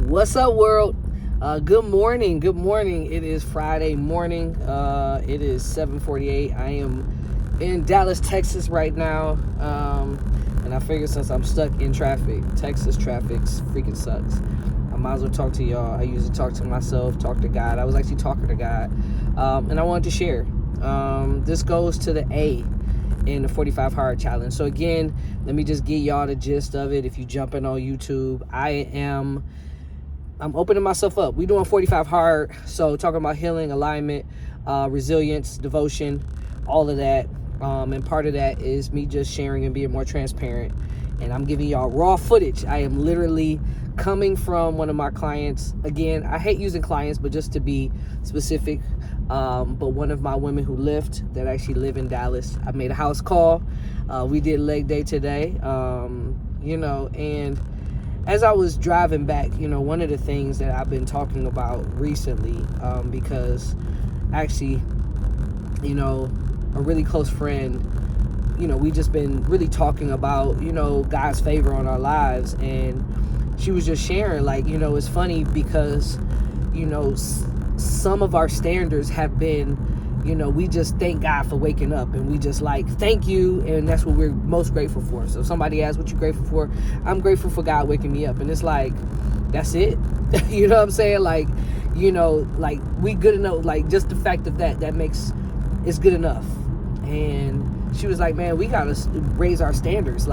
What's up, world? Good morning. Good morning. It is Friday morning. It is 7:48. I am in Dallas, Texas right now. And I figured since I'm stuck in traffic, Texas traffic freaking sucks. I might as well talk to y'all. I usually talk to myself, talk to God. I was actually talking to God. And I wanted to share. This goes to the A in the 45 Hard Challenge. So again, let me just get y'all the gist of it. If you jump in on YouTube, I'm opening myself up. We doing 45 hard. So talking about healing, alignment, resilience, devotion, all of that. And part of that is me just sharing and being more transparent. And I'm giving y'all raw footage. I am literally coming from one of my clients. Again, I hate using clients, but just to be specific, but one of my women who Lyft that actually live in Dallas. I made a house call. We did leg day today. And as I was driving back, one of the things that I've been talking about recently, because actually, a really close friend, we just been really talking about, God's favor on our lives. And she was just sharing, it's funny because, some of our standards have been, we just thank God for waking up, and we just thank you, and that's what we're most grateful for. So if somebody asks what you're grateful for, I'm grateful for God waking me up. And it's that's it. You know what I'm saying? We good enough, just the fact of that makes it's good enough. And she was like, man, we gotta raise our standards.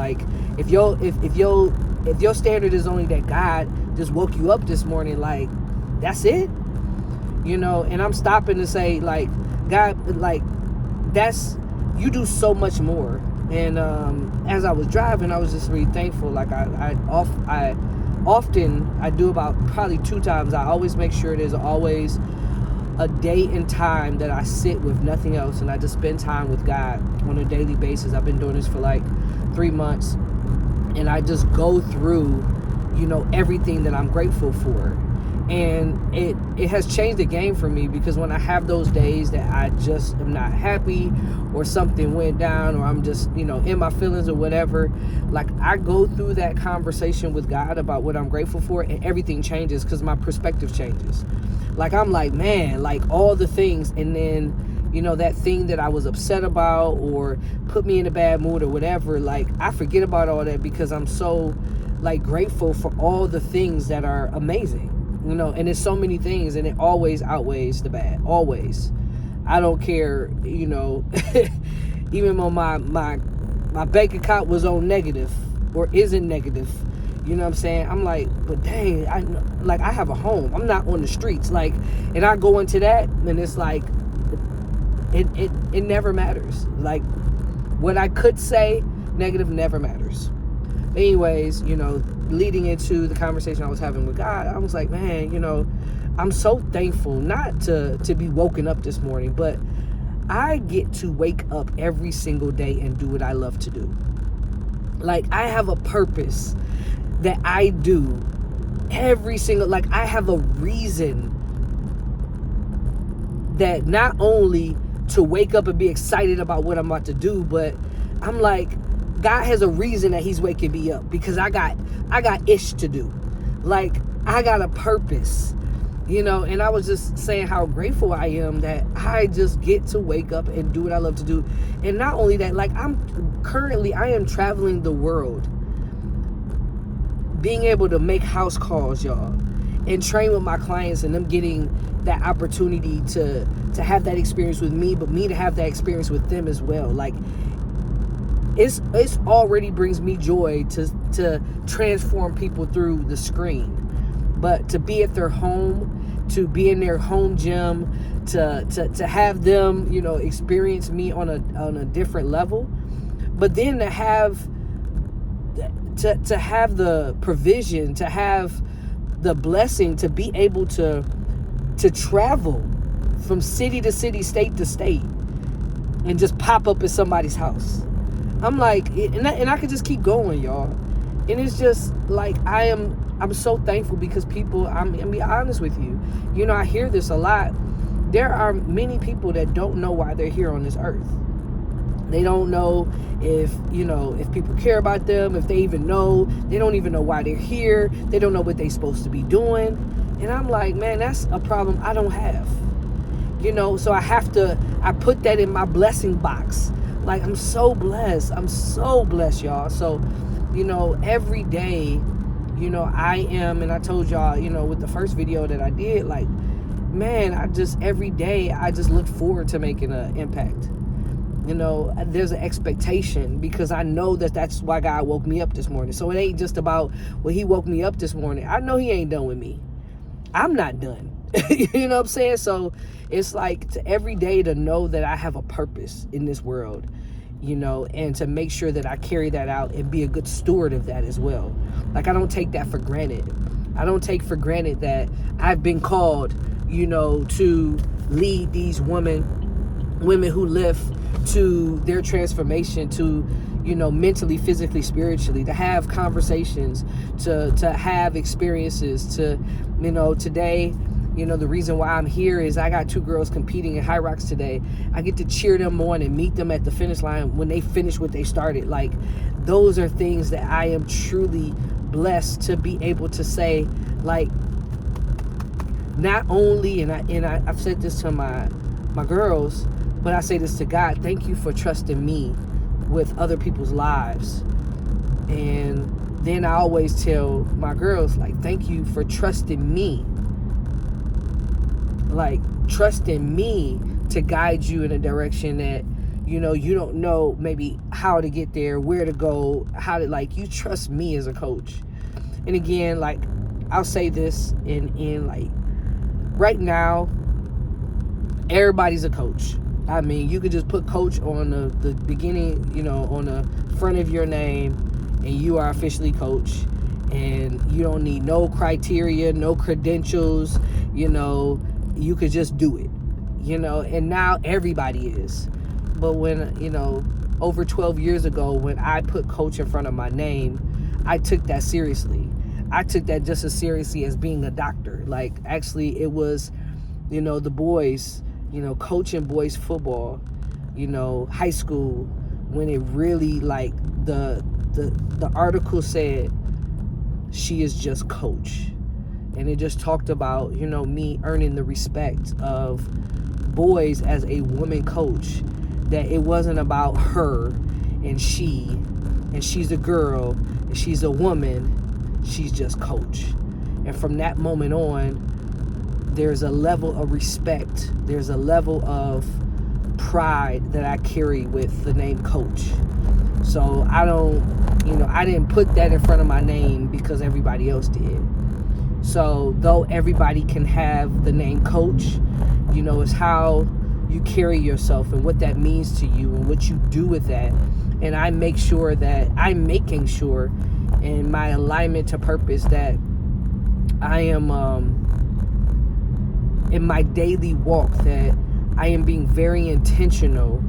If your standard is only that God just woke you up this morning, that's it. And I'm stopping to say, God, that's, you do so much more. And as I was driving, I was just really thankful. I often do about probably 2 times. I always make sure there's always a day and time that I sit with nothing else, and I just spend time with God on a daily basis. I've been doing this for 3 months, and I just go through, everything that I'm grateful for. And it has changed the game for me, because when I have those days that I just am not happy, or something went down, or I'm just, in my feelings or whatever, I go through that conversation with God about what I'm grateful for, and everything changes because my perspective changes. I'm man, all the things, and then, that thing that I was upset about or put me in a bad mood or whatever, I forget about all that because I'm so, grateful for all the things that are amazing. And there's so many things, and it always outweighs the bad. Always. I don't care, even when my bank account was on negative or isn't negative, you know what I'm saying? I'm but dang, I have a home. I'm not on the streets. And I go into that, and it's it never matters. What I could say negative never matters. Anyways, leading into the conversation I was having with God, I was man, I'm so thankful not to be woken up this morning, but I get to wake up every single day and do what I love to do. I have a purpose that I do every single, I have a reason that not only to wake up and be excited about what I'm about to do, but I'm God has a reason that he's waking me up, because I got ish to do. I got a purpose, and I was just saying how grateful I am that I just get to wake up and do what I love to do. And not only that, I am traveling the world, being able to make house calls, y'all, and train with my clients, and them getting that opportunity to have that experience with me, but me to have that experience with them as well. It's already brings me joy to transform people through the screen, but to be at their home, to be in their home gym, to have them, experience me on a different level, but then to have the provision, to have the blessing to be able to travel from city to city, state to state, and just pop up at somebody's house. I'm and I could just keep going, y'all. And it's just I'm so thankful, because people, I'm gonna be honest with you, I hear this a lot. There are many people that don't know why they're here on this earth. They don't know if, if people care about them, if they even know. They don't even know why they're here. They don't know what they're supposed to be doing. And I'm like, man, that's a problem I don't have. So I put that in my blessing box. Like, I'm so blessed, y'all. So, every day, I am, and I told y'all, with the first video that I did, like, man, every day, I just look forward to making an impact. There's an expectation, because I know that's why God woke me up this morning. So it ain't just about, well, he woke me up this morning. I know he ain't done with me. I'm not done. You know what I'm saying? So it's like, to every day to know that I have a purpose in this world, and to make sure that I carry that out and be a good steward of that as well. Like, I don't take that for granted. I don't take for granted that I've been called, to lead these women who live to their transformation, to, mentally, physically, spiritually, to have conversations, to have experiences, to, today, the reason why I'm here is I got 2 girls competing in High Rocks today. I get to cheer them on and meet them at the finish line when they finish what they started. Like, those are things that I am truly blessed to be able to say, like, not only, and I've said this to my girls, but I say this to God, thank you for trusting me with other people's lives. And then I always tell my girls, like, thank you for trusting me. Like, trusting me to guide you in a direction that, you don't know maybe how to get there, where to go, you trust me as a coach. And again, like, I'll say this in like, right now, everybody's a coach. I mean, you could just put coach on the beginning, on the front of your name, and you are officially coach. And you don't need no criteria, no credentials, you could just do it, and now everybody is. But when, over 12 years ago, when I put coach in front of my name, I took that seriously. I took that just as seriously as being a doctor. Like, actually, it was, the boys, coaching boys football, high school, when it really, like, the article said, she is just coach. And it just talked about, me earning the respect of boys as a woman coach, that it wasn't about her and she's a girl, and she's a woman, she's just coach. And from that moment on, there's a level of respect, there's a level of pride that I carry with the name coach. So I don't, I didn't put that in front of my name because everybody else did. So though everybody can have the name coach, it's how you carry yourself and what that means to you and what you do with that. And I make sure that I'm making sure in my alignment to purpose that I am, in my daily walk, that I am being very intentional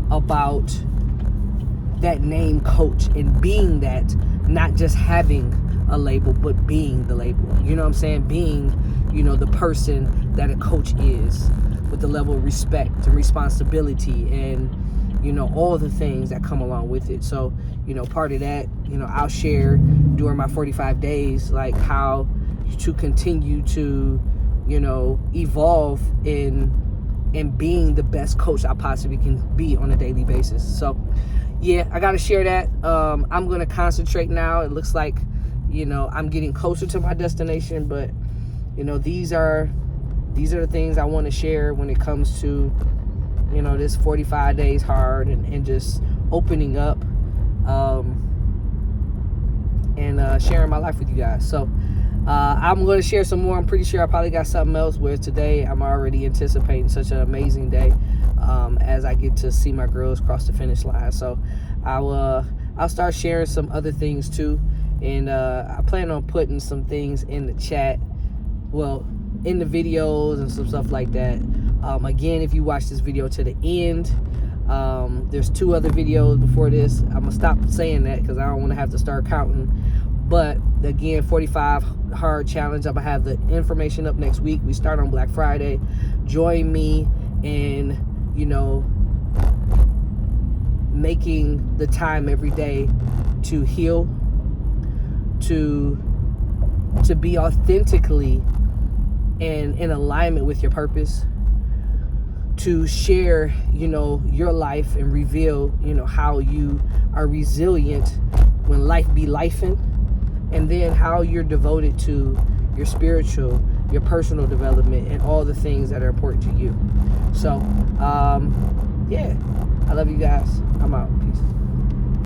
about that name coach and being that, not just having a label, but being the label. You know what I'm saying? Being, the person that a coach is, with the level of respect and responsibility and, all the things that come along with it. So, part of that, I'll share during my 45 days, like, how to continue to, evolve in being the best coach I possibly can be on a daily basis. So, yeah, I got to share that. I'm going to concentrate now. It looks like, I'm getting closer to my destination, but, these are the things I want to share when it comes to, this 45 days hard and just opening up, and sharing my life with you guys. So, I'm going to share some more. I'm pretty sure I probably got something else, where today I'm already anticipating such an amazing day, as I get to see my girls cross the finish line. So I'll start sharing some other things too. And I plan on putting some things in the chat, well, in the videos and some stuff like that. Again, if you watch this video to the end, there's 2 other videos before this. I'm going to stop saying that because I don't want to have to start counting. But again, 45 hard challenge. I'm going to have the information up next week. We start on Black Friday. Join me in, making the time every day to heal, to be authentically in alignment with your purpose, to share, your life and reveal, how you are resilient when life be lifing, and then how you're devoted to your spiritual, your personal development, and all the things that are important to you. So, yeah, I love you guys. I'm out. Peace.